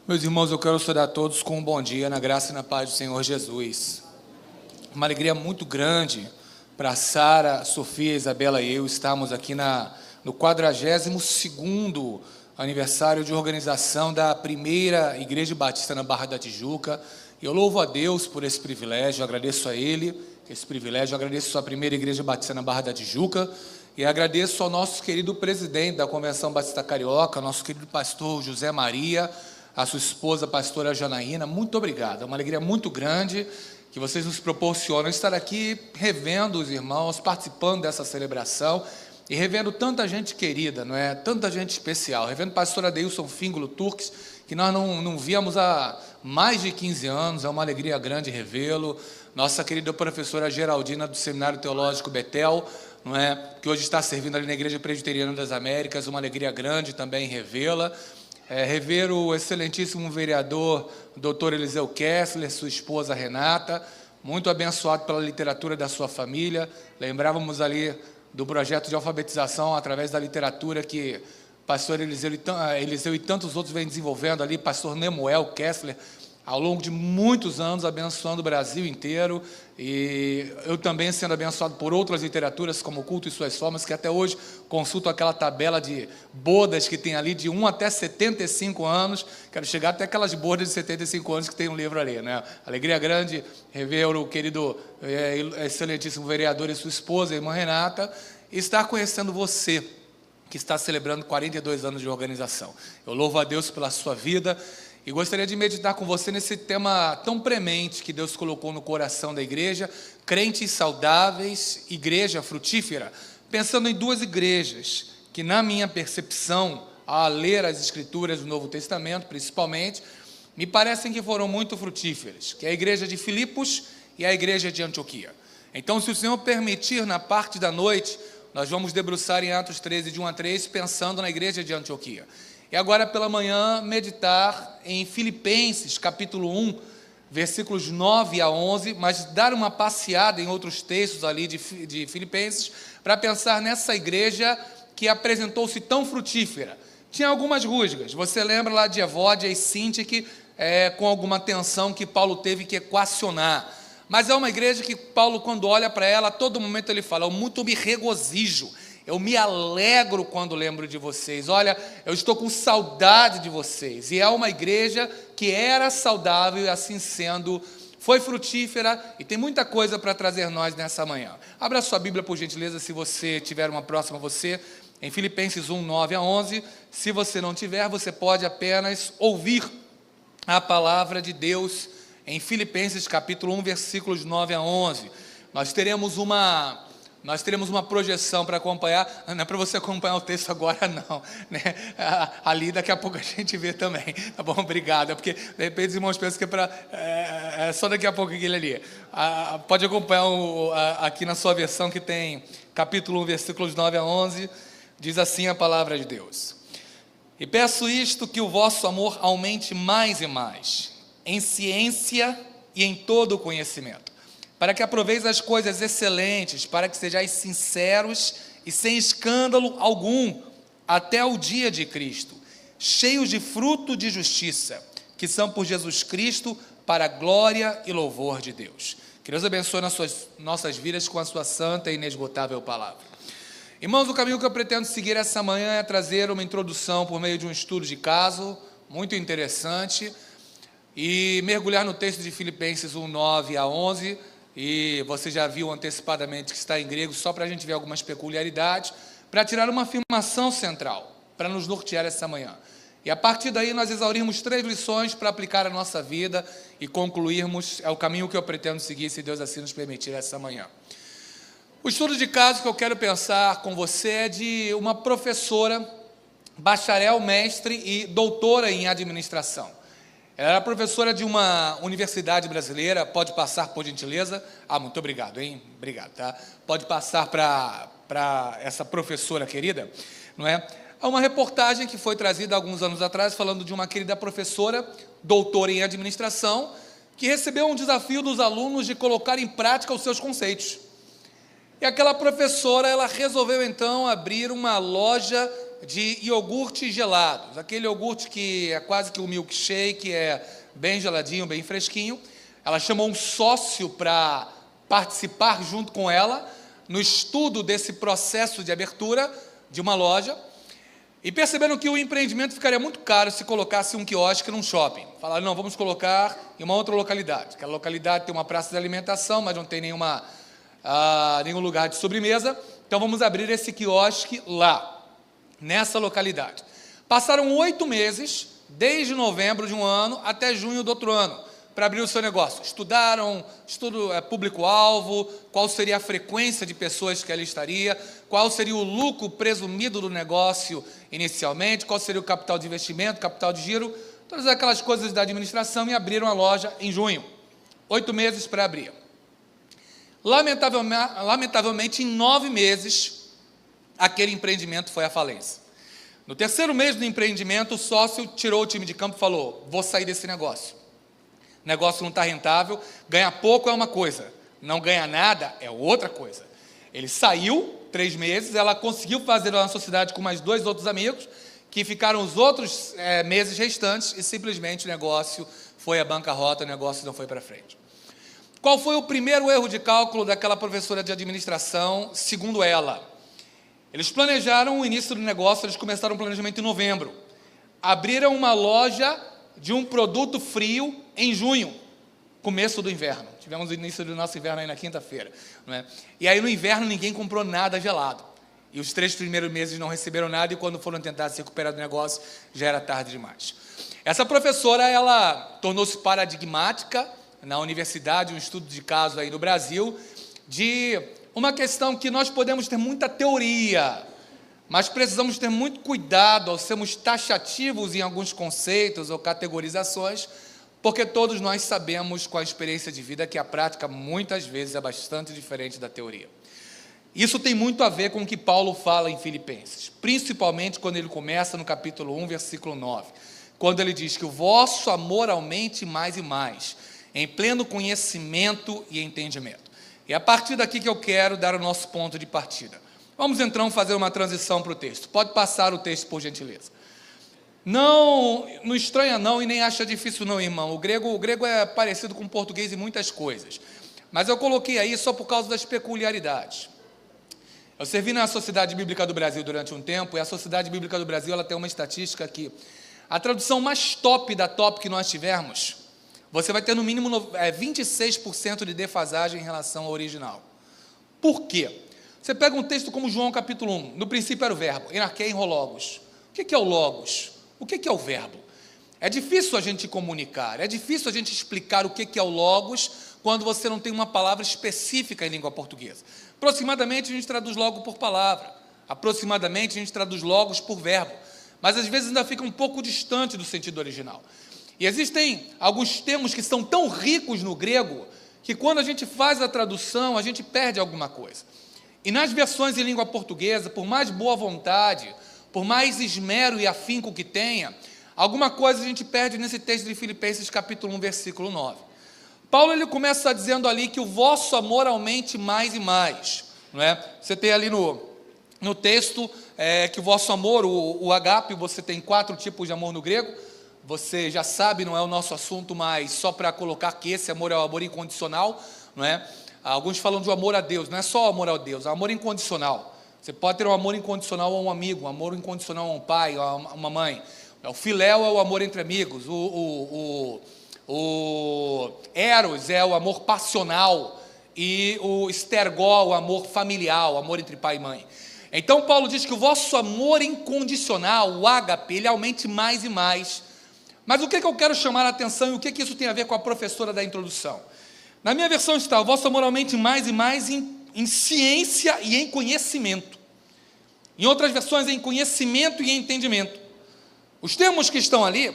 Meus irmãos, eu quero saudar a todos com um bom dia, na graça e na paz do Senhor Jesus. Uma alegria muito grande para Sara, Sofia, Isabela e eu estarmos aqui no 42º aniversário de organização da primeira Igreja Batista na Barra da Tijuca. Eu louvo a Deus por esse privilégio, agradeço a Ele esse privilégio, agradeço a primeira Igreja Batista na Barra da Tijuca e agradeço ao nosso querido presidente da Convenção Batista Carioca, nosso querido pastor José Maria, a sua esposa, a pastora Janaína. Muito obrigado, é uma alegria muito grande que vocês nos proporcionam estar aqui revendo os irmãos, participando dessa celebração e revendo tanta gente querida, não é? Tanta gente especial, revendo o pastor Adeilson Fíngulo Turques, que nós não víamos há mais de 15 anos, é uma alegria grande revê-lo, nossa querida professora Geraldina do Seminário Teológico Betel, não é? Que hoje está servindo ali na Igreja Presbiteriana das Américas, uma alegria grande também revê-la. Rever o excelentíssimo vereador Dr. Eliseu Kessler, sua esposa Renata, muito abençoado pela literatura da sua família. Lembrávamos ali do projeto de alfabetização através da literatura que o pastor Eliseu e tantos outros vêm desenvolvendo ali, pastor Nemuel Kessler, ao longo de muitos anos, abençoando o Brasil inteiro, e eu também sendo abençoado por outras literaturas, como o Culto e Suas Formas, que até hoje consulto aquela tabela de bodas que tem ali, de 1 até 75 anos, quero chegar até aquelas bodas de 75 anos que tem um livro ali, né? Alegria grande rever o querido, excelentíssimo vereador e sua esposa, a irmã Renata, e estar conhecendo você, que está celebrando 42 anos de organização. Eu louvo a Deus pela sua vida, e gostaria de meditar com você nesse tema tão premente que Deus colocou no coração da igreja, crentes saudáveis, igreja frutífera, pensando em duas igrejas que, na minha percepção, ao ler as Escrituras do Novo Testamento, principalmente, me parecem que foram muito frutíferas, que é a igreja de Filipos e a igreja de Antioquia. Então, se o Senhor permitir, na parte da noite, nós vamos debruçar em Atos 13, de 1 a 3, pensando na igreja de Antioquia. E agora pela manhã meditar em Filipenses, capítulo 1, versículos 9 a 11, mas dar uma passeada em outros textos ali de Filipenses, para pensar nessa igreja que apresentou-se tão frutífera. Tinha algumas rusgas, você lembra lá de Evódia e Síntique, com alguma tensão que Paulo teve que equacionar. Mas é uma igreja que Paulo, quando olha para ela, a todo momento ele fala: eu muito me regozijo, eu me alegro quando lembro de vocês. Olha, eu estou com saudade de vocês. E é uma igreja que era saudável e, assim sendo, foi frutífera e tem muita coisa para trazer nós nessa manhã. Abra sua Bíblia, por gentileza, se você tiver uma próxima a você, em Filipenses 1, 9 a 11. Se você não tiver, você pode apenas ouvir a palavra de Deus em Filipenses, capítulo 1, versículos 9 a 11. Nós teremos uma projeção para acompanhar, não é para você acompanhar o texto agora não, né? Ali daqui a pouco a gente vê também, tá bom? Obrigado, porque de repente os irmãos pensam que é só daqui a pouco aquele ali. Pode acompanhar aqui na sua versão que tem capítulo 1, versículos 9 a 11, diz assim a palavra de Deus: e peço isto, que o vosso amor aumente mais e mais, em ciência e em todo o conhecimento, para que aproveis as coisas excelentes, para que sejais sinceros e sem escândalo algum, até o dia de Cristo, cheios de fruto de justiça, que são por Jesus Cristo, para a glória e louvor de Deus. Que Deus abençoe nossas vidas com a sua santa e inesgotável palavra. Irmãos, o caminho que eu pretendo seguir essa manhã é trazer uma introdução por meio de um estudo de caso, muito interessante, e mergulhar no texto de Filipenses 1, 9 a 11, e você já viu antecipadamente que está em grego, só para a gente ver algumas peculiaridades, para tirar uma afirmação central, para nos nortear essa manhã. E a partir daí nós exaurimos 3 lições para aplicar a nossa vida e concluirmos, é o caminho que eu pretendo seguir, se Deus assim nos permitir, essa manhã. O estudo de caso que eu quero pensar com você é de uma professora, bacharel, mestre e doutora em administração. Ela era professora de uma universidade brasileira. Pode passar, por gentileza? Muito obrigado, hein? Obrigado, tá? Pode passar para essa professora querida, não é? Há uma reportagem que foi trazida há alguns anos atrás, falando de uma querida professora, doutora em administração, que recebeu um desafio dos alunos de colocar em prática os seus conceitos. E aquela professora, ela resolveu então abrir uma loja de iogurtes gelados, aquele iogurte que é quase que um milkshake, é bem geladinho, bem fresquinho. Ela chamou um sócio para participar junto com ela no estudo desse processo de abertura de uma loja, e perceberam que o empreendimento ficaria muito caro se colocasse um quiosque num shopping. Falaram, não, vamos colocar em uma outra localidade. Aquela localidade tem uma praça de alimentação, mas não tem nenhum lugar de sobremesa, então vamos abrir esse quiosque lá, nessa localidade. Passaram 8 meses, desde novembro de um ano até junho do outro ano, para abrir o seu negócio. Estudaram, público-alvo, qual seria a frequência de pessoas que ali estaria, qual seria o lucro presumido do negócio inicialmente, qual seria o capital de investimento, capital de giro, todas aquelas coisas da administração, e abriram a loja em junho. 8 meses para abrir. Lamentavelmente, em 9 meses, aquele empreendimento foi à falência. No terceiro mês do empreendimento, o sócio tirou o time de campo e falou, vou sair desse negócio. O negócio não está rentável, ganhar pouco é uma coisa, não ganhar nada é outra coisa. Ele saiu, 3 meses, ela conseguiu fazer uma sociedade com mais 2 outros amigos, que ficaram os outros meses restantes, e simplesmente o negócio foi à bancarrota, o negócio não foi para frente. Qual foi o primeiro erro de cálculo daquela professora de administração, segundo ela? Eles planejaram o início do negócio, eles começaram o planejamento em novembro. Abriram uma loja de um produto frio em junho, começo do inverno. Tivemos o início do nosso inverno aí na quinta-feira, não é? E aí no inverno ninguém comprou nada gelado. E os 3 primeiros meses não receberam nada, e quando foram tentar se recuperar do negócio, já era tarde demais. Essa professora, ela tornou-se paradigmática na universidade, um estudo de caso aí no Brasil, de uma questão que nós podemos ter muita teoria, mas precisamos ter muito cuidado ao sermos taxativos em alguns conceitos ou categorizações, porque todos nós sabemos, com a experiência de vida, que a prática muitas vezes é bastante diferente da teoria. Isso tem muito a ver com o que Paulo fala em Filipenses, principalmente quando ele começa no capítulo 1, versículo 9, quando ele diz que o vosso amor aumente mais e mais, em pleno conhecimento e entendimento. E é a partir daqui que eu quero dar o nosso ponto de partida. Vamos então fazer uma transição para o texto. Pode passar o texto, por gentileza. Não estranha não, e nem acha difícil não, irmão. O grego é parecido com o português em muitas coisas. Mas eu coloquei aí só por causa das peculiaridades. Eu servi na Sociedade Bíblica do Brasil durante um tempo, e a Sociedade Bíblica do Brasil ela tem uma estatística que a tradução mais top da top que nós tivermos, você vai ter no mínimo 26% de defasagem em relação ao original. Por quê? Você pega um texto como João capítulo 1, no princípio era o verbo, enarquei em logos. O que é o logos? O que é o verbo? É difícil a gente comunicar, é difícil a gente explicar o que é o logos quando você não tem uma palavra específica em língua portuguesa. Aproximadamente a gente traduz logo por palavra, aproximadamente a gente traduz logos por verbo, mas às vezes ainda fica um pouco distante do sentido original. E existem alguns termos que são tão ricos no grego que quando a gente faz a tradução a gente perde alguma coisa. E nas versões em língua portuguesa, por mais boa vontade, por mais esmero e afinco que tenha, alguma coisa a gente perde nesse texto de Filipenses capítulo 1, versículo 9. Paulo ele começa dizendo ali que o vosso amor aumente mais e mais. Não é? Você tem ali no texto que o vosso amor, o agape, você tem 4 tipos de amor no grego. Você já sabe, não é o nosso assunto, mas só para colocar que esse amor é o amor incondicional, não é? Alguns falam de amor a Deus, não é só o amor a Deus, é o amor incondicional. Você pode ter um amor incondicional a um amigo, um amor incondicional a um pai, a uma mãe. O filéu é o amor entre amigos, o eros é o amor passional, e o estergó, o amor familiar, o amor entre pai e mãe. Então Paulo diz que o vosso amor incondicional, o ágape, ele aumente mais e mais. Mas o que eu quero chamar a atenção e o que isso tem a ver com a professora da introdução? Na minha versão está, o vosso amor aumente mais e mais em ciência e em conhecimento. Em outras versões, em conhecimento e em entendimento. Os termos que estão ali,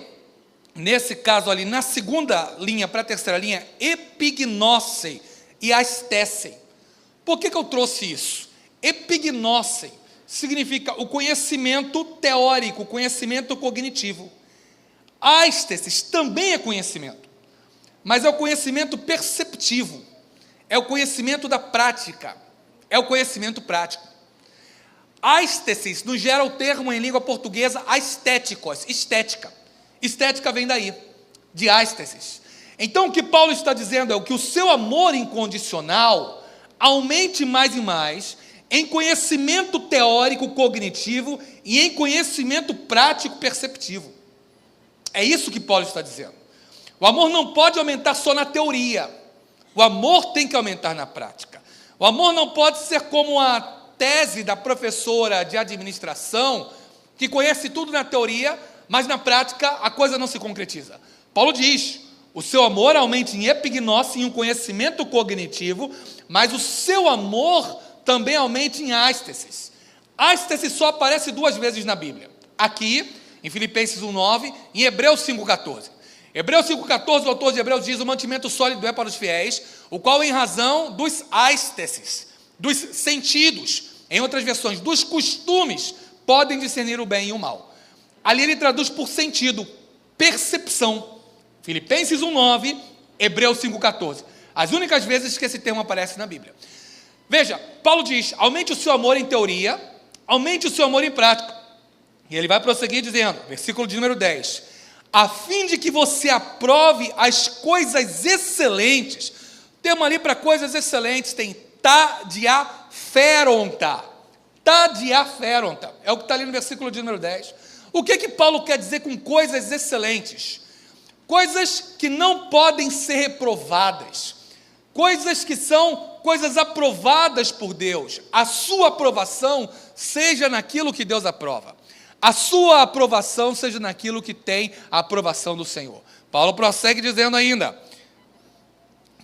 nesse caso ali, na segunda linha para a terceira linha, epignossei e astessei. Por que eu trouxe isso? Epignossei significa o conhecimento teórico, o conhecimento cognitivo. Astesis também é conhecimento, mas é o conhecimento perceptivo, é o conhecimento da prática, é o conhecimento prático. Aistesis nos gera o termo em língua portuguesa aestéticos, estética. Estética vem daí, de aistesis. Então o que Paulo está dizendo é que o seu amor incondicional aumente mais e mais em conhecimento teórico cognitivo e em conhecimento prático perceptivo. É isso que Paulo está dizendo. O amor não pode aumentar só na teoria. O amor tem que aumentar na prática. O amor não pode ser como a tese da professora de administração, que conhece tudo na teoria, mas na prática a coisa não se concretiza. Paulo diz, o seu amor aumente em epignosse, em um conhecimento cognitivo, mas o seu amor também aumente em ástesis. Ástesis só aparece 2 vezes na Bíblia. Aqui, em Filipenses 1,9, em Hebreus 5,14. Hebreus 5,14, o autor de Hebreus diz, o mantimento sólido é para os fiéis, o qual em razão dos ástesis, dos sentidos, em outras versões, dos costumes, podem discernir o bem e o mal. Ali ele traduz por sentido, percepção. Filipenses 1,9, Hebreus 5,14. As únicas vezes que esse termo aparece na Bíblia. Veja, Paulo diz, aumente o seu amor em teoria, aumente o seu amor em prática. E ele vai prosseguir dizendo, versículo de número 10, a fim de que você aprove as coisas excelentes. O termo ali para coisas excelentes tem tadiaferonta. Tadiaferonta. É o que está ali no versículo de número 10. O que Paulo quer dizer com coisas excelentes? Coisas que não podem ser reprovadas. Coisas que são coisas aprovadas por Deus. A sua aprovação seja naquilo que Deus aprova. A sua aprovação seja naquilo que tem a aprovação do Senhor. Paulo prossegue dizendo ainda,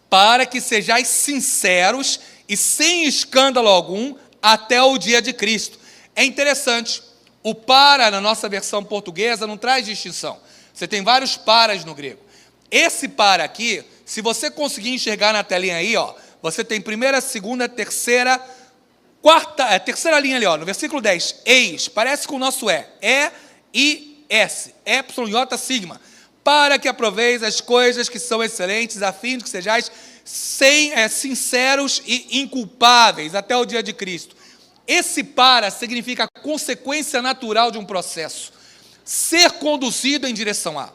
para que sejais sinceros e sem escândalo algum até o dia de Cristo. É interessante, o para na nossa versão portuguesa não traz distinção. Você tem vários paras no grego. Esse para aqui, se você conseguir enxergar na telinha aí, ó, você tem primeira, segunda, terceira, quarta, terceira linha ali, ó, no versículo 10, eis, parece com o nosso E-I-S, Epsilon, Iota, Sigma, para que aproveis as coisas que são excelentes, a fim de que sejais sinceros e inculpáveis até o dia de Cristo. Esse para significa a consequência natural de um processo, ser conduzido em direção a.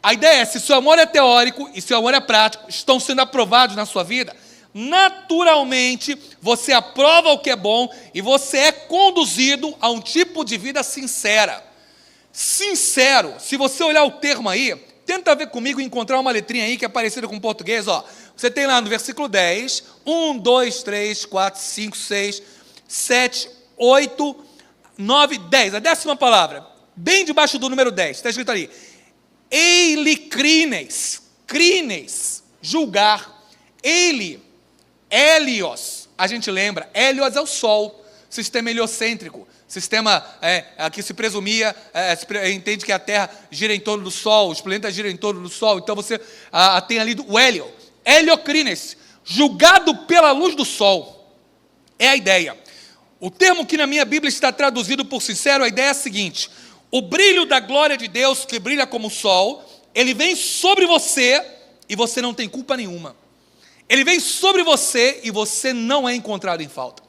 A ideia é, se seu amor é teórico e seu amor é prático, estão sendo aprovados na sua vida, naturalmente, você aprova o que é bom e você é conduzido a um tipo de vida sincera. Sincero, se você olhar o termo aí, tenta ver comigo e encontrar uma letrinha aí que é parecida com o português, ó. Você tem lá no versículo 10, 1, 2, 3, 4, 5, 6, 7, 8, 9, 10. A 10ª palavra, bem debaixo do número 10, está escrito ali. Eile crines, julgar. Eile, Hélios, a gente lembra, Hélios é o Sol, sistema heliocêntrico, sistema que se presumia, entende que a Terra gira em torno do Sol, os planetas giram em torno do Sol, então você tem ali o Hélio, Heliocrines, julgado pela luz do Sol, é a ideia. O termo que na minha Bíblia está traduzido por sincero, a ideia é a seguinte, o brilho da glória de Deus, que brilha como o Sol, ele vem sobre você e você não tem culpa nenhuma. Ele vem sobre você e você não é encontrado em falta.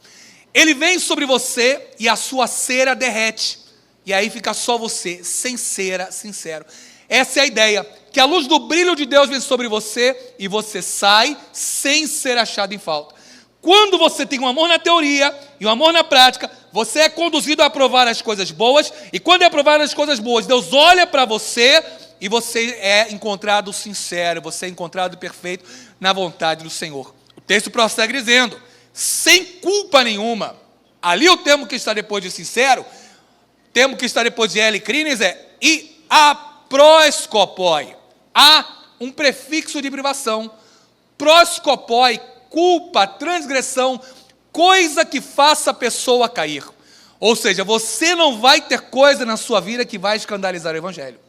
Ele vem sobre você e a sua cera derrete. E aí fica só você, sem cera, sincero. Essa é a ideia, que a luz do brilho de Deus vem sobre você e você sai sem ser achado em falta. Quando você tem um amor na teoria e um amor na prática, você é conduzido a aprovar as coisas boas. E quando é aprovar as coisas boas, Deus olha para você e você é encontrado sincero, você é encontrado perfeito na vontade do Senhor. O texto prossegue dizendo, sem culpa nenhuma. Ali o termo que está depois de sincero, o termo que está depois de elicrines é e aproskopoi. Há um prefixo de privação. Proskopoi, culpa, transgressão, coisa que faça a pessoa cair. Ou seja, você não vai ter coisa na sua vida que vai escandalizar o Evangelho.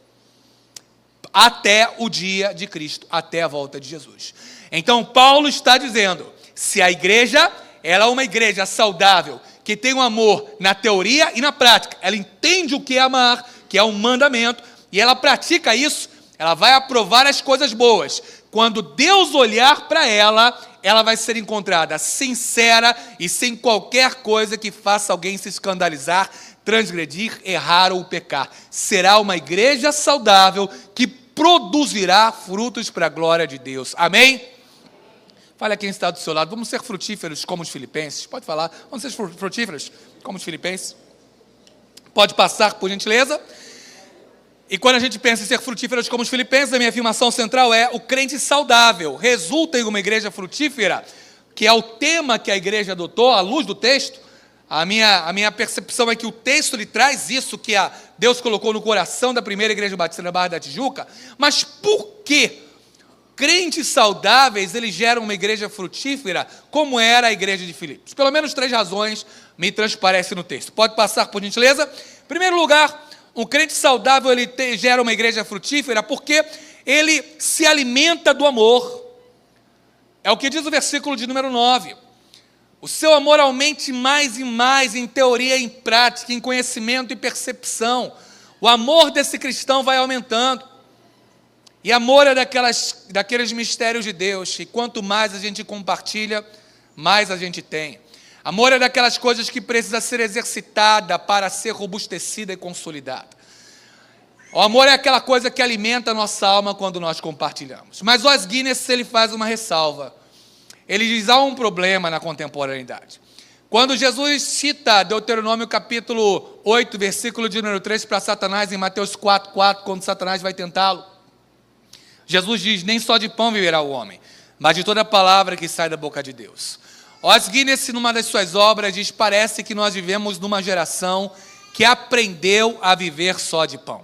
Até o dia de Cristo, até a volta de Jesus. Então Paulo está dizendo, se a igreja, ela é uma igreja saudável, que tem um amor na teoria e na prática, ela entende o que é amar, que é um mandamento, e ela pratica isso, ela vai aprovar as coisas boas. Quando Deus olhar para ela, ela vai ser encontrada sincera e sem qualquer coisa que faça alguém se escandalizar, transgredir, errar ou pecar. Será uma igreja saudável que produzirá frutos para a glória de Deus. Amém? Fale a quem está do seu lado. Vamos ser frutíferos como os filipenses. Pode falar. Vamos ser frutíferos como os filipenses. Pode passar, por gentileza. E quando a gente pensa em ser frutíferos como os filipenses, a minha afirmação central é: o crente saudável resulta em uma igreja frutífera, que é o tema que a igreja adotou, à luz do texto. A minha percepção é que o texto lhe traz isso que Deus colocou no coração da primeira igreja batista na Barra da Tijuca. Mas por que crentes saudáveis, eles geram uma igreja frutífera, como era a igreja de Filipos? Pelo menos 3 razões me transparecem no texto. Pode passar, por gentileza? Em primeiro lugar, um crente saudável, ele gera uma igreja frutífera porque ele se alimenta do amor. É o que diz o versículo de número 9. O seu amor aumente mais e mais em teoria, em prática, em conhecimento e percepção. O amor desse cristão vai aumentando. E amor é daqueles mistérios de Deus. E quanto mais a gente compartilha, mais a gente tem. Amor é daquelas coisas que precisa ser exercitada para ser robustecida e consolidada. O amor é aquela coisa que alimenta a nossa alma quando nós compartilhamos. Mas Os Guinness, ele faz uma ressalva. Ele diz: há um problema na contemporaneidade. Quando Jesus cita Deuteronômio capítulo 8, versículo de número 3 para Satanás, em Mateus 4:4, quando Satanás vai tentá-lo, Jesus diz: nem só de pão viverá o homem, mas de toda palavra que sai da boca de Deus. Os Guinness, numa das suas obras, diz: parece que nós vivemos numa geração que aprendeu a viver só de pão.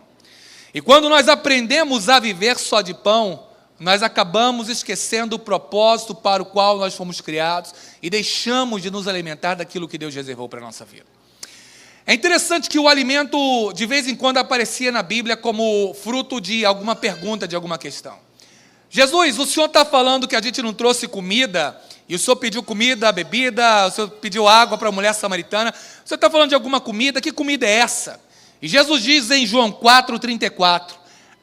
E quando nós aprendemos a viver só de pão, nós acabamos esquecendo o propósito para o qual nós fomos criados e deixamos de nos alimentar daquilo que Deus reservou para a nossa vida. É interessante que o alimento, de vez em quando, aparecia na Bíblia como fruto de alguma pergunta, de alguma questão. Jesus, o Senhor está falando que a gente não trouxe comida, e o Senhor pediu comida, bebida, o Senhor pediu água para a mulher samaritana. O Senhor está falando de alguma comida? Que comida é essa? E Jesus diz em João 4:34,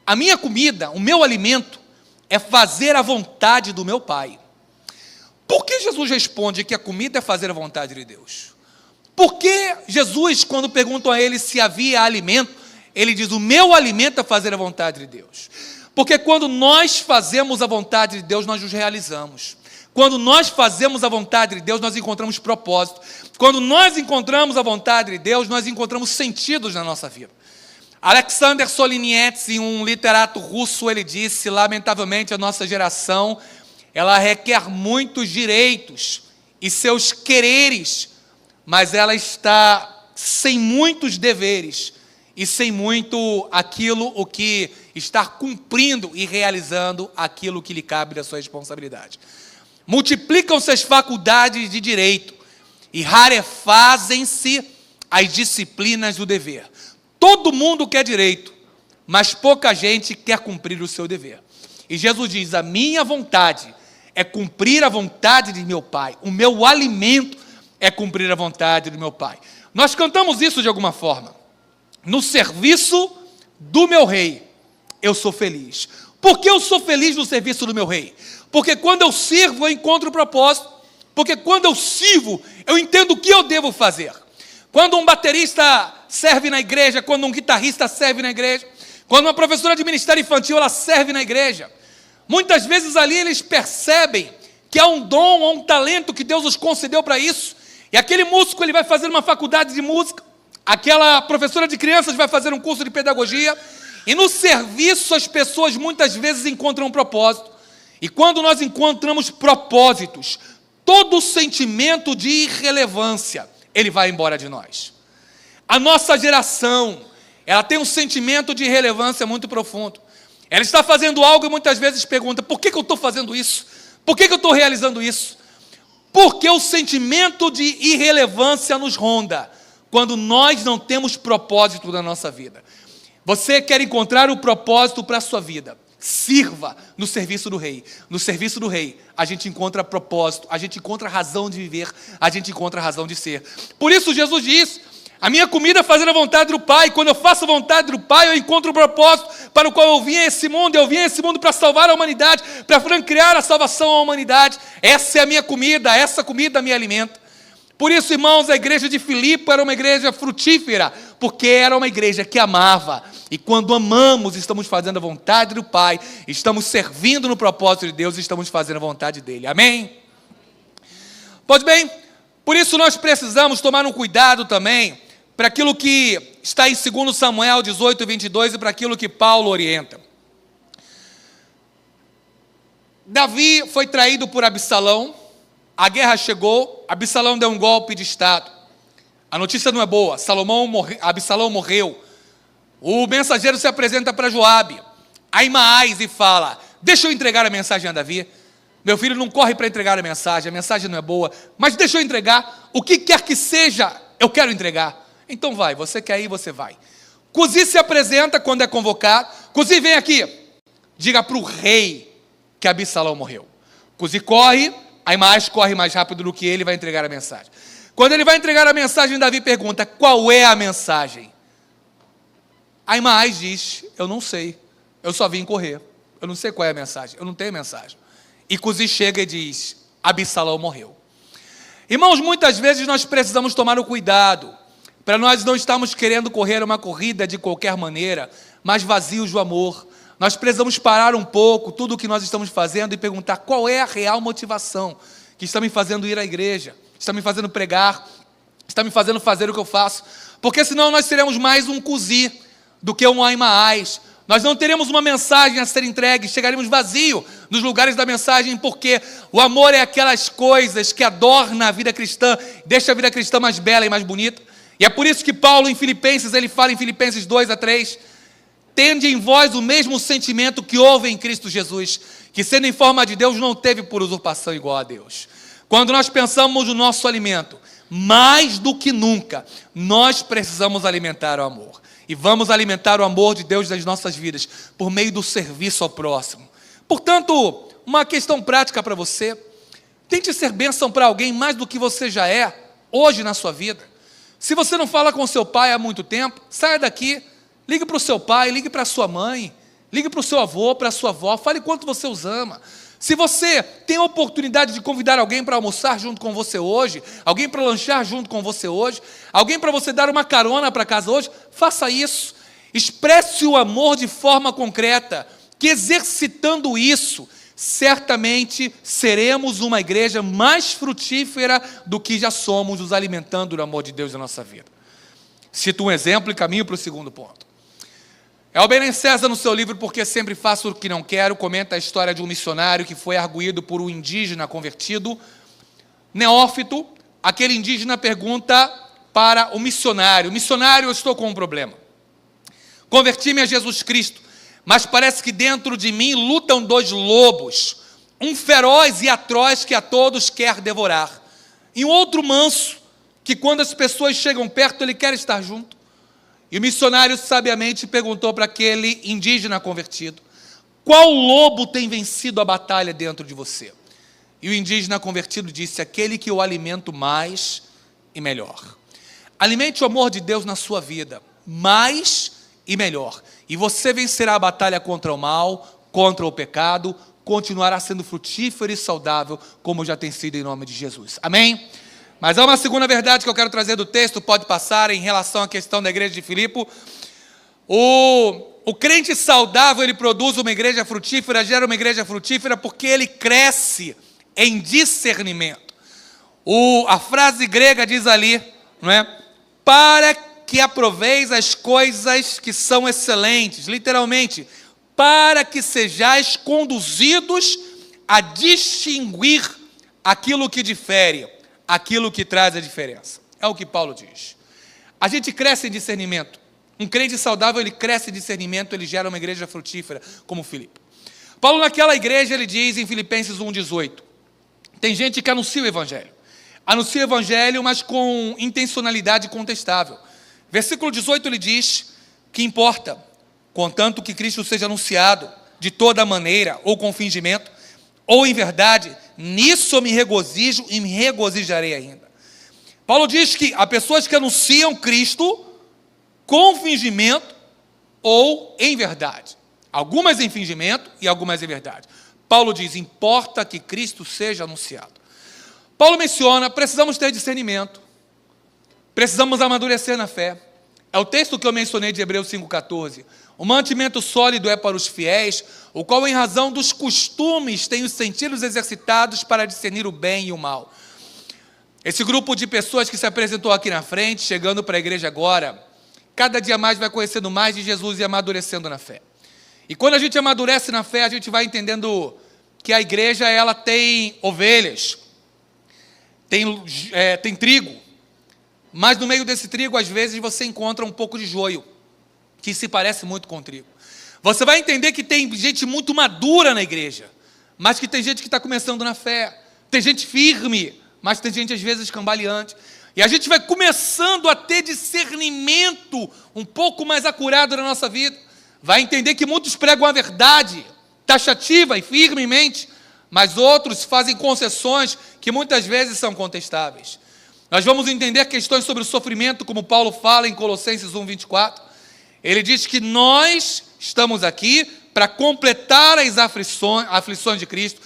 a minha comida, o meu alimento, é fazer a vontade do meu Pai. Por que Jesus responde que a comida é fazer a vontade de Deus? Por que Jesus, quando perguntam a ele se havia alimento, ele diz: o meu alimento é fazer a vontade de Deus? Porque quando nós fazemos a vontade de Deus, nós nos realizamos. Quando nós fazemos a vontade de Deus, nós encontramos propósito. Quando nós encontramos a vontade de Deus, nós encontramos sentidos na nossa vida. Alexander Solzhenitsyn, um literato russo, ele disse: lamentavelmente a nossa geração, ela requer muitos direitos e seus quereres, mas ela está sem muitos deveres e sem muito aquilo o que está cumprindo e realizando aquilo que lhe cabe da sua responsabilidade. Multiplicam-se as faculdades de direito e rarefazem-se as disciplinas do dever. Todo mundo quer direito, mas pouca gente quer cumprir o seu dever. E Jesus diz: a minha vontade é cumprir a vontade de meu Pai. O meu alimento é cumprir a vontade do meu Pai. Nós cantamos isso de alguma forma. No serviço do meu Rei, eu sou feliz. Por que eu sou feliz no serviço do meu Rei? Porque quando eu sirvo, eu encontro o propósito. Porque quando eu sirvo, eu entendo o que eu devo fazer. Quando um baterista serve na igreja, quando um guitarrista serve na igreja, quando uma professora de ministério infantil, ela serve na igreja, muitas vezes ali eles percebem que há um dom, há um talento que Deus os concedeu para isso, e aquele músico, ele vai fazer uma faculdade de música, aquela professora de crianças vai fazer um curso de pedagogia, e no serviço as pessoas muitas vezes encontram um propósito, e quando nós encontramos propósitos, todo sentimento de irrelevância, ele vai embora de nós. A nossa geração, ela tem um sentimento de irrelevância muito profundo. Ela está fazendo algo e muitas vezes pergunta: por que eu estou fazendo isso? Por que eu estou realizando isso? Porque o sentimento de irrelevância nos ronda quando nós não temos propósito na nossa vida. Você quer encontrar o propósito para a sua vida? Sirva no serviço do Rei. No serviço do Rei, a gente encontra propósito, a gente encontra razão de viver, a gente encontra razão de ser. Por isso Jesus diz: a minha comida é fazer a vontade do Pai. Quando eu faço a vontade do Pai, eu encontro o propósito, para o qual eu vim a esse mundo para salvar a humanidade, para franquear a salvação à humanidade. Essa é a minha comida, essa comida me alimenta. Por isso, irmãos, a igreja de Filipe era uma igreja frutífera, porque era uma igreja que amava. E quando amamos, estamos fazendo a vontade do Pai, estamos servindo no propósito de Deus, estamos fazendo a vontade dEle. Amém? Pois bem, por isso nós precisamos tomar um cuidado também para aquilo que está em 2 Samuel 18, 22 e para aquilo que Paulo orienta. Davi foi traído por Absalão, a guerra chegou, Absalão deu um golpe de estado. A notícia não é boa, Absalão morreu. O mensageiro se apresenta para Joabe, Ahimaás, e fala: deixa eu entregar a mensagem a Davi. Meu filho não corre para entregar a mensagem não é boa, mas deixa eu entregar, o que quer que seja, eu quero entregar. Então vai, você quer ir, você vai. Cusi se apresenta quando é convocado. Cusi, vem aqui, diga para o rei que Absalão morreu. Cusi corre, Ahimaás corre mais rápido do que ele, vai entregar a mensagem. Quando ele vai entregar a mensagem, Davi pergunta: qual é a mensagem? Ahimaás diz: eu não sei, eu só vim correr, eu não sei qual é a mensagem, eu não tenho mensagem. E Cusi chega e diz: Absalão morreu. Irmãos, muitas vezes nós precisamos tomar o cuidado, para nós não estarmos querendo correr uma corrida de qualquer maneira, mas vazios do amor. Nós precisamos parar um pouco tudo o que nós estamos fazendo e perguntar qual é a real motivação que está me fazendo ir à igreja, está me fazendo pregar, está me fazendo fazer o que eu faço, porque senão nós seremos mais um Cusi do que um Ahimaás. Nós não teremos uma mensagem a ser entregue, chegaremos vazio nos lugares da mensagem, porque o amor é aquelas coisas que adorna a vida cristã, deixa a vida cristã mais bela e mais bonita. E é por isso que Paulo em Filipenses, ele fala em Filipenses 2-3, tende em vós o mesmo sentimento que houve em Cristo Jesus, que sendo em forma de Deus não teve por usurpação igual a Deus. Quando nós pensamos no nosso alimento, mais do que nunca, nós precisamos alimentar o amor. E vamos alimentar o amor de Deus nas nossas vidas, por meio do serviço ao próximo. Portanto, uma questão prática para você: tente ser bênção para alguém mais do que você já é, hoje na sua vida. Se você não fala com seu pai há muito tempo, saia daqui, ligue para o seu pai, ligue para a sua mãe, ligue para o seu avô, para a sua avó, fale quanto você os ama. Se você tem a oportunidade de convidar alguém para almoçar junto com você hoje, alguém para lanchar junto com você hoje, alguém para você dar uma carona para casa hoje, faça isso. Expresse o amor de forma concreta, que exercitando isso, certamente seremos uma igreja mais frutífera do que já somos, nos alimentando do amor de Deus na nossa vida. Cito um exemplo e caminho para o segundo ponto. Elber César, no seu livro Porque Sempre Faço o que Não Quero, comenta a história de um missionário que foi arguido por um indígena convertido, neófito. Aquele indígena pergunta para o missionário: missionário, eu estou com um problema. Converti-me a Jesus Cristo, mas parece que dentro de mim lutam dois lobos, um feroz e atroz que a todos quer devorar, e um outro manso, que quando as pessoas chegam perto, ele quer estar junto. E o missionário sabiamente perguntou para aquele indígena convertido: qual lobo tem vencido a batalha dentro de você? E o indígena convertido disse: aquele que eu alimento mais e melhor. Alimente o amor de Deus na sua vida, mais e melhor. E você vencerá a batalha contra o mal, contra o pecado, continuará sendo frutífero e saudável, como já tem sido em nome de Jesus. Amém? Mas há uma segunda verdade que eu quero trazer do texto, pode passar, em relação à questão da igreja de Filipe. O crente saudável, ele produz uma igreja frutífera, gera uma igreja frutífera, porque ele cresce em discernimento. A frase grega diz ali, não é? Para que aproveis as coisas que são excelentes, literalmente, para que sejais conduzidos a distinguir aquilo que difere, aquilo que traz a diferença. É o que Paulo diz. A gente cresce em discernimento. Um crente saudável, ele cresce em discernimento, ele gera uma igreja frutífera, como Filipe. Paulo, naquela igreja, ele diz em Filipenses 1,18, tem gente que anuncia o evangelho, mas com intencionalidade contestável. Versículo 18, ele diz que importa, contanto que Cristo seja anunciado de toda maneira, ou com fingimento, ou em verdade, nisso eu me regozijo e me regozijarei ainda. Paulo diz que há pessoas que anunciam Cristo com fingimento ou em verdade. Algumas em fingimento e algumas em verdade. Paulo diz, importa que Cristo seja anunciado. Paulo menciona, precisamos ter discernimento. Precisamos amadurecer na fé. É o texto que eu mencionei de Hebreus 5,14. O mantimento sólido é para os fiéis, o qual em razão dos costumes tem os sentidos exercitados para discernir o bem e o mal. Esse grupo de pessoas que se apresentou aqui na frente, chegando para a igreja agora, cada dia mais vai conhecendo mais de Jesus e amadurecendo na fé. E quando a gente amadurece na fé, a gente vai entendendo que a igreja ela tem ovelhas, tem trigo, mas no meio desse trigo, às vezes, você encontra um pouco de joio, que se parece muito com trigo. Você vai entender que tem gente muito madura na igreja, mas que tem gente que está começando na fé, tem gente firme, mas tem gente às vezes cambaleante. E a gente vai começando a ter discernimento um pouco mais acurado na nossa vida. Vai entender que muitos pregam a verdade, taxativa e firmemente, mas outros fazem concessões que muitas vezes são contestáveis. Nós vamos entender questões sobre o sofrimento, como Paulo fala em Colossenses 1,24. Ele diz que nós estamos aqui para completar as aflições de Cristo.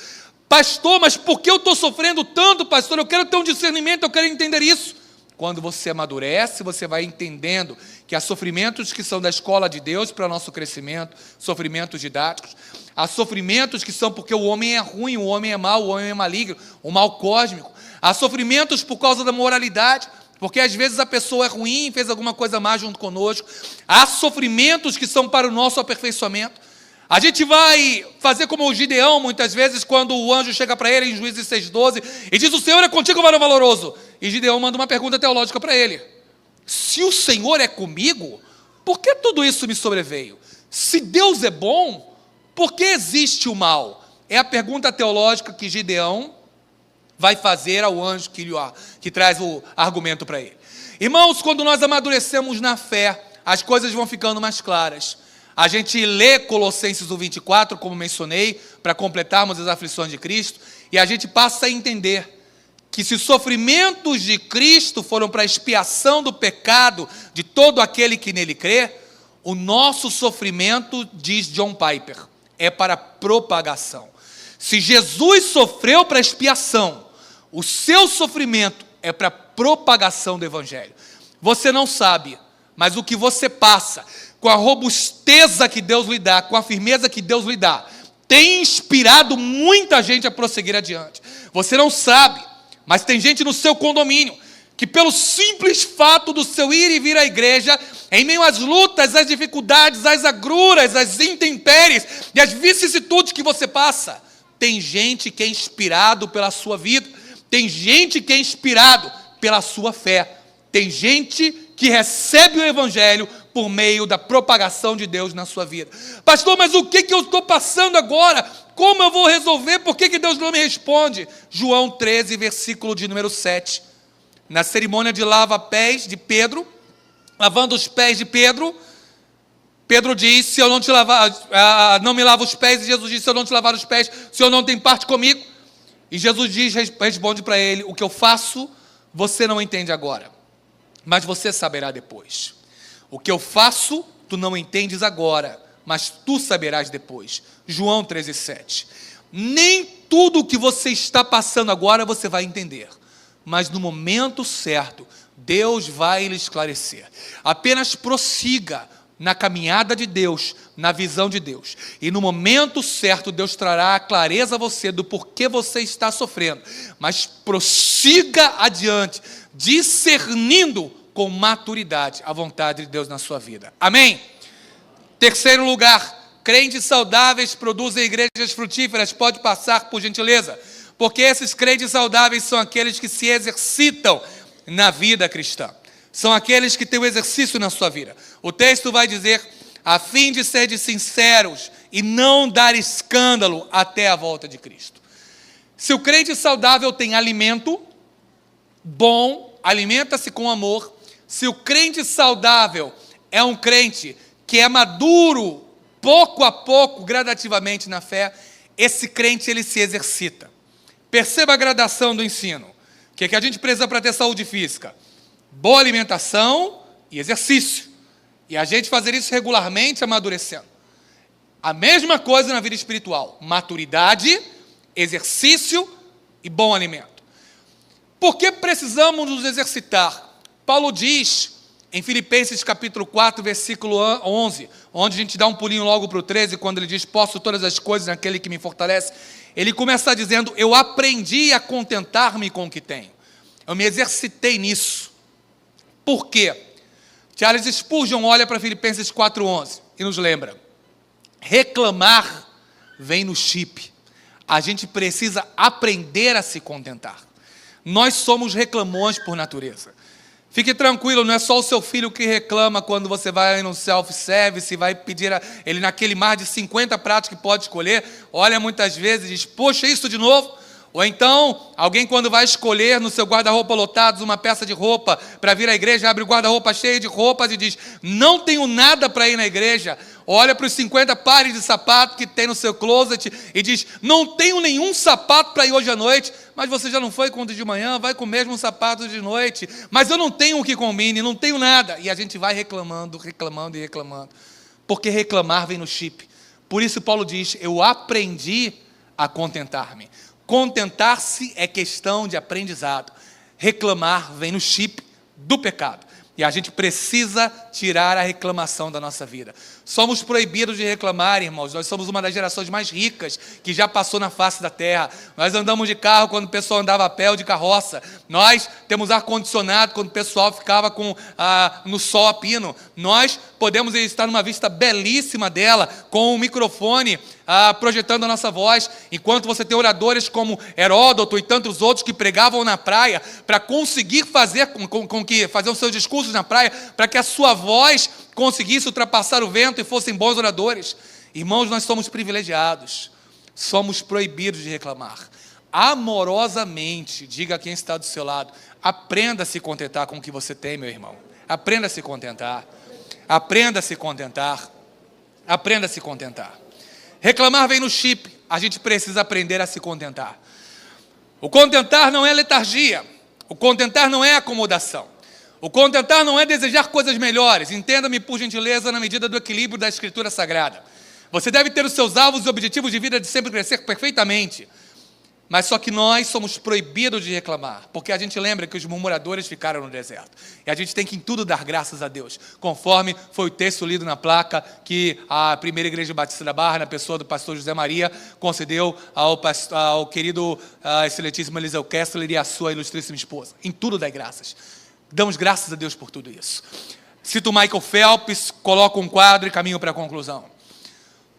Pastor, mas por que eu estou sofrendo tanto, pastor? Eu quero ter um discernimento, eu quero entender isso. Quando você amadurece, você vai entendendo que há sofrimentos que são da escola de Deus para o nosso crescimento, sofrimentos didáticos. Há sofrimentos que são porque o homem é ruim, o homem é mau, o homem é maligno, o mal cósmico. Há sofrimentos por causa da moralidade, porque às vezes a pessoa é ruim e fez alguma coisa má junto conosco. Há sofrimentos que são para o nosso aperfeiçoamento. A gente vai fazer como o Gideão, muitas vezes, quando o anjo chega para ele em Juízes 6,12 e diz, o Senhor é contigo, varão valoroso. E Gideão manda uma pergunta teológica para ele. Se o Senhor é comigo, por que tudo isso me sobreveio? Se Deus é bom, por que existe o mal? É a pergunta teológica que Gideão vai fazer ao anjo que traz o argumento para ele. Irmãos, quando nós amadurecemos na fé, as coisas vão ficando mais claras. A gente lê Colossenses 1,24, como mencionei, para completarmos as aflições de Cristo, e a gente passa a entender que se os sofrimentos de Cristo foram para a expiação do pecado de todo aquele que nele crê, o nosso sofrimento, diz John Piper, é para propagação. Se Jesus sofreu para expiação, o seu sofrimento é para propagação do Evangelho. Você não sabe, mas o que você passa, com a robusteza que Deus lhe dá, com a firmeza que Deus lhe dá, tem inspirado muita gente a prosseguir adiante. Você não sabe, mas tem gente no seu condomínio que pelo simples fato do seu ir e vir à igreja, em meio às lutas, às dificuldades, às agruras, às intempéries e às vicissitudes que você passa, tem gente que é inspirado pela sua vida, tem gente que é inspirado pela sua fé, tem gente que recebe o Evangelho por meio da propagação de Deus na sua vida. Pastor, mas o que eu estou passando agora? Como eu vou resolver? Por que Deus não me responde? João 13, versículo de número 7. Na cerimônia de lava-pés de Pedro, lavando os pés de Pedro, Pedro diz, se eu não te lavar, não me lava os pés, e Jesus diz, se eu não te lavar os pés, o Senhor não tem parte comigo. E Jesus responde para ele, o que eu faço, você não entende agora, mas você saberá depois. O que eu faço, tu não entendes agora, mas tu saberás depois. João 13, 7. Nem tudo o que você está passando agora você vai entender, mas no momento certo, Deus vai lhe esclarecer. Apenas prossiga na caminhada de Deus, na visão de Deus. E no momento certo, Deus trará a clareza a você do porquê você está sofrendo. Mas prossiga adiante, discernindo com maturidade a vontade de Deus na sua vida. Amém? Terceiro lugar, crentes saudáveis produzem igrejas frutíferas. Pode passar, por gentileza. Porque esses crentes saudáveis são aqueles que se exercitam na vida cristã. São aqueles que têm o exercício na sua vida. O texto vai dizer, a fim de ser sinceros e não dar escândalo até a volta de Cristo. Se o crente saudável tem alimento bom, alimenta-se com amor. Se o crente saudável é um crente que é maduro, pouco a pouco, gradativamente na fé, esse crente ele se exercita. Perceba a gradação do ensino. O que a gente precisa para ter saúde física? Boa alimentação e exercício. E a gente fazer isso regularmente, amadurecendo. A mesma coisa na vida espiritual: maturidade, exercício e bom alimento. Por que precisamos nos exercitar? Paulo diz em Filipenses capítulo 4, versículo 11, onde a gente dá um pulinho logo para o 13, quando ele diz: posso todas as coisas naquele que me fortalece. Ele começa dizendo: eu aprendi a contentar-me com o que tenho. Eu me exercitei nisso. Por quê? Charles Spurgeon olha para Filipenses 4:11 e nos lembra: reclamar vem no chip. A gente precisa aprender a se contentar. Nós somos reclamões por natureza. Fique tranquilo, não é só o seu filho que reclama quando você vai no self-service e vai pedir ele naquele mar de 50 pratos que pode escolher. Olha muitas vezes e diz: poxa, isso de novo? Ou então, alguém quando vai escolher no seu guarda-roupa lotados uma peça de roupa para vir à igreja, abre o guarda-roupa cheio de roupas e diz: não tenho nada para ir na igreja. Olha para os 50 pares de sapato que tem no seu closet e diz: não tenho nenhum sapato para ir hoje à noite. Mas você já não foi com o de manhã, vai com o mesmo sapato de noite. Mas eu não tenho o que combine, não tenho nada. E a gente vai reclamando, reclamando e reclamando. Porque reclamar vem no chip. Por isso Paulo diz: eu aprendi a contentar-me. Contentar-se é questão de aprendizado. Reclamar vem no chip do pecado. E a gente precisa tirar a reclamação da nossa vida. Somos proibidos de reclamar, irmãos. Nós somos uma das gerações mais ricas que já passou na face da terra. Nós andamos de carro quando o pessoal andava a pé ou de carroça. Nós temos ar-condicionado quando o pessoal ficava no sol a pino. Nós podemos estar numa vista belíssima dela, com um microfone projetando a nossa voz, enquanto você tem oradores como Heródoto e tantos outros que pregavam na praia para conseguir fazer fazer os seus discursos na praia, para que a sua voz conseguisse ultrapassar o vento e fossem bons oradores. Irmãos, nós somos privilegiados, somos proibidos de reclamar. Amorosamente, diga a quem está do seu lado: aprenda a se contentar com o que você tem, meu irmão. Aprenda a se contentar. Aprenda a se contentar. Aprenda a se contentar. Reclamar vem no chip. A gente precisa aprender a se contentar. O contentar não é letargia. O contentar não é acomodação. O contentar não é desejar coisas melhores. Entenda-me, por gentileza, na medida do equilíbrio da Escritura Sagrada. Você deve ter os seus alvos e objetivos de vida de sempre crescer perfeitamente. Mas só que nós somos proibidos de reclamar, porque a gente lembra que os murmuradores ficaram no deserto. E a gente tem que em tudo dar graças a Deus, conforme foi o texto lido na placa que a Primeira Igreja Batista da Barra, na pessoa do pastor José Maria, concedeu ao querido excelentíssimo Eliseu Kessler e à sua ilustríssima esposa. Em tudo dai graças. Damos graças a Deus por tudo isso. Cito Michael Phelps, coloco um quadro e caminho para a conclusão.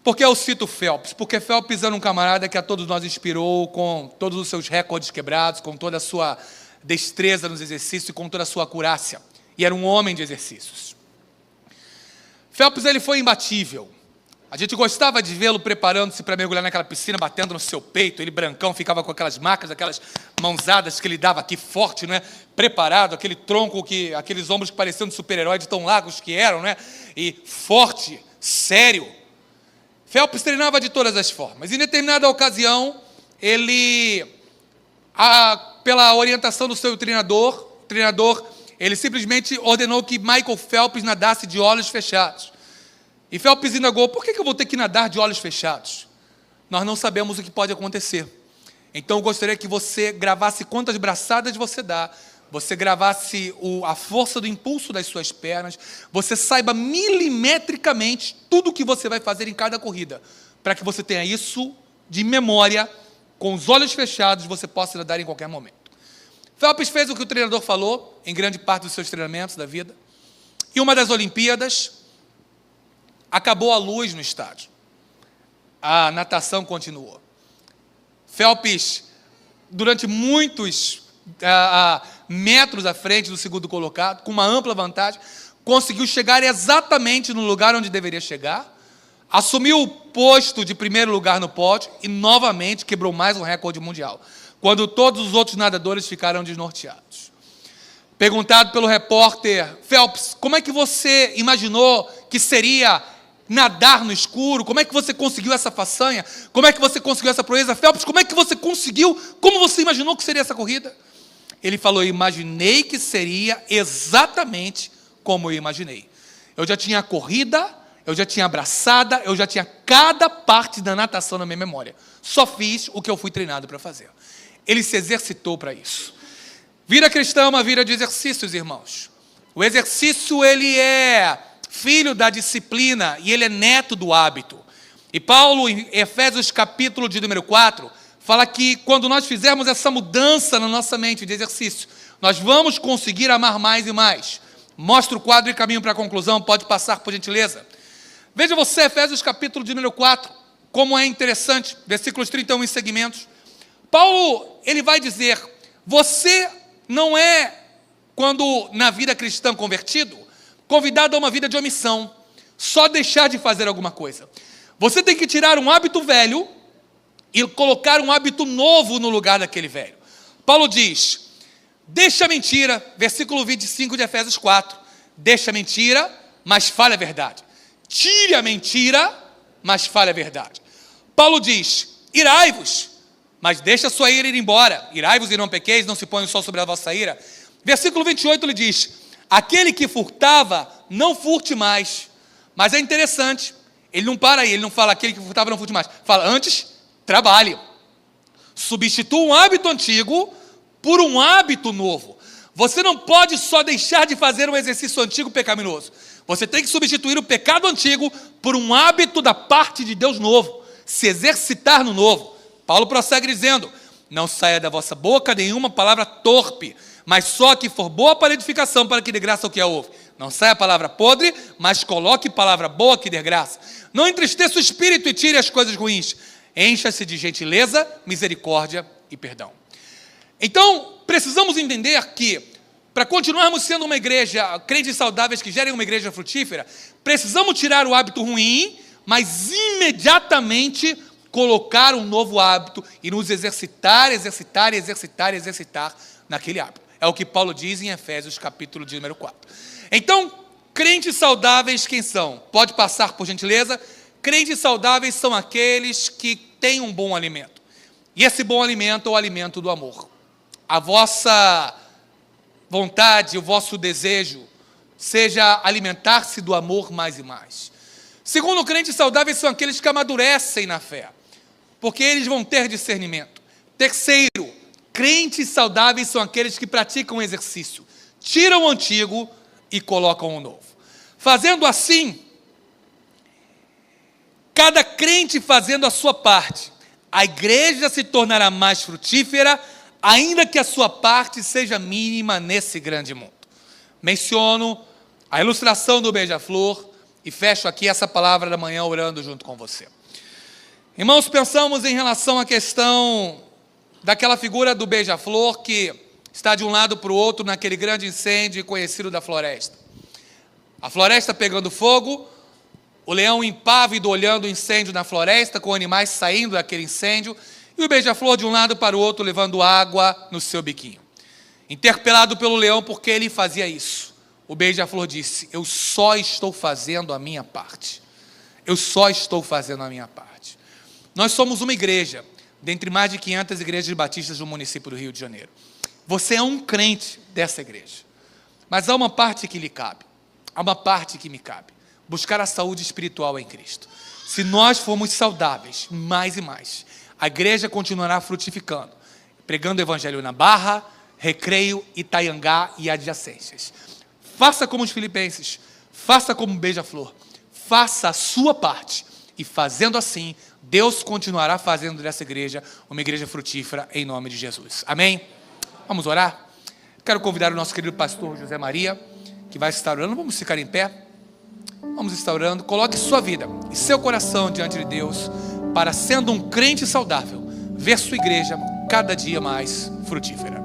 Por que eu cito Phelps? Porque Phelps era um camarada que a todos nós inspirou com todos os seus recordes quebrados, com toda a sua destreza nos exercícios e com toda a sua acurácia. E era um homem de exercícios. Phelps, ele foi imbatível. A gente gostava de vê-lo preparando-se para mergulhar naquela piscina, batendo no seu peito. Ele brancão, ficava com aquelas marcas, aquelas mãozadas que ele dava aqui forte, né? Preparado, aquele tronco, aqueles ombros que pareciam de super-herói, de tão largos que eram, né? E forte, sério. Phelps treinava de todas as formas. Em determinada ocasião, ele, pela orientação do seu treinador, ele simplesmente ordenou que Michael Phelps nadasse de olhos fechados. E Phelps indagou: por que eu vou ter que nadar de olhos fechados? Nós não sabemos o que pode acontecer. Então eu gostaria que você gravasse quantas braçadas você dá, você gravasse a força do impulso das suas pernas, você saiba milimetricamente tudo o que você vai fazer em cada corrida, para que você tenha isso de memória, com os olhos fechados, você possa nadar em qualquer momento. Phelps fez o que o treinador falou, em grande parte dos seus treinamentos da vida, e uma das Olimpíadas, acabou a luz no estádio. A natação continuou. Phelps, durante muitos metros à frente do segundo colocado, com uma ampla vantagem, conseguiu chegar exatamente no lugar onde deveria chegar, assumiu o posto de primeiro lugar no pódio e novamente quebrou mais um recorde mundial, quando todos os outros nadadores ficaram desnorteados. Perguntado pelo repórter: Phelps, como é que você imaginou que seria nadar no escuro? Como é que você conseguiu essa façanha? Como é que você conseguiu essa proeza? Phelps, como é que você conseguiu? Como você imaginou que seria essa corrida? Ele falou: imaginei que seria exatamente como eu imaginei. Eu já tinha a corrida, eu já tinha abraçada, eu já tinha cada parte da natação na minha memória. Só fiz o que eu fui treinado para fazer. Ele se exercitou para isso. Vida cristã é uma vida de exercícios, irmãos. O exercício, ele é filho da disciplina e ele é neto do hábito. E Paulo, em Efésios capítulo de número 4, fala que quando nós fizermos essa mudança na nossa mente de exercício, nós vamos conseguir amar mais e mais. Mostra o quadro e caminho para a conclusão, pode passar por gentileza. Veja você, Efésios capítulo de número 4, como é interessante, versículos 31 e seguimentos. Paulo, ele vai dizer, você não é, quando na vida cristã convertido, convidado a uma vida de omissão, só deixar de fazer alguma coisa. Você tem que tirar um hábito velho e colocar um hábito novo no lugar daquele velho. Paulo diz, deixa a mentira, versículo 25 de Efésios 4, deixa a mentira, mas fale a verdade. Tire a mentira, mas fale a verdade. Paulo diz, irai-vos, mas deixa a sua ira ir embora. Irai-vos e não pequeis, não se põe o sol sobre a vossa ira. Versículo 28 ele diz, aquele que furtava, não furte mais. Mas é interessante, ele não para aí, ele não fala aquele que furtava, não furte mais. Fala, antes, trabalhe. Substitua um hábito antigo por um hábito novo. Você não pode só deixar de fazer um exercício antigo pecaminoso. Você tem que substituir o pecado antigo por um hábito da parte de Deus novo. Se exercitar no novo. Paulo prossegue dizendo, não saia da vossa boca nenhuma palavra torpe, mas só que for boa para edificação, para que dê graça ao que a ouve. Não saia palavra podre, mas coloque palavra boa que dê graça. Não entristeça o espírito e tire as coisas ruins. Encha-se de gentileza, misericórdia e perdão. Então, precisamos entender que, para continuarmos sendo uma igreja, crentes saudáveis que gerem uma igreja frutífera, precisamos tirar o hábito ruim, mas imediatamente colocar um novo hábito e nos exercitar naquele hábito. É o que Paulo diz em Efésios capítulo de número 4. Então, crentes saudáveis quem são? Pode passar por gentileza? Crentes saudáveis são aqueles que têm um bom alimento. E esse bom alimento é o alimento do amor. A vossa vontade, o vosso desejo, seja alimentar-se do amor mais e mais. Segundo, crentes saudáveis são aqueles que amadurecem na fé, porque eles vão ter discernimento. Terceiro, crentes saudáveis são aqueles que praticam exercício, tiram o antigo e colocam o novo. Fazendo assim, cada crente fazendo a sua parte, a igreja se tornará mais frutífera, ainda que a sua parte seja mínima nesse grande mundo. Menciono a ilustração do beija-flor e fecho aqui essa palavra da manhã orando junto com você. Irmãos, pensamos em relação à questão daquela figura do beija-flor que está de um lado para o outro naquele grande incêndio conhecido da floresta. A floresta pegando fogo, o leão impávido olhando o incêndio na floresta, com animais saindo daquele incêndio, e o beija-flor de um lado para o outro levando água no seu biquinho. Interpelado pelo leão porque ele fazia isso, o beija-flor disse, eu só estou fazendo a minha parte. Eu só estou fazendo a minha parte. Nós somos uma igreja, dentre mais de 500 igrejas batistas do município do Rio de Janeiro. Você é um crente dessa igreja, mas há uma parte que lhe cabe, há uma parte que me cabe, buscar a saúde espiritual em Cristo. Se nós formos saudáveis, mais e mais, a igreja continuará frutificando, pregando o evangelho na Barra, Recreio, Itaiangá e adjacências. Faça como os filipenses, faça como um beija-flor, faça a sua parte, e fazendo assim, Deus continuará fazendo dessa igreja uma igreja frutífera em nome de Jesus. Amém? Vamos orar? Quero convidar o nosso querido pastor José Maria, que vai estar orando. Vamos ficar em pé? Vamos estar orando. Coloque sua vida e seu coração diante de Deus para, sendo um crente saudável, ver sua igreja cada dia mais frutífera.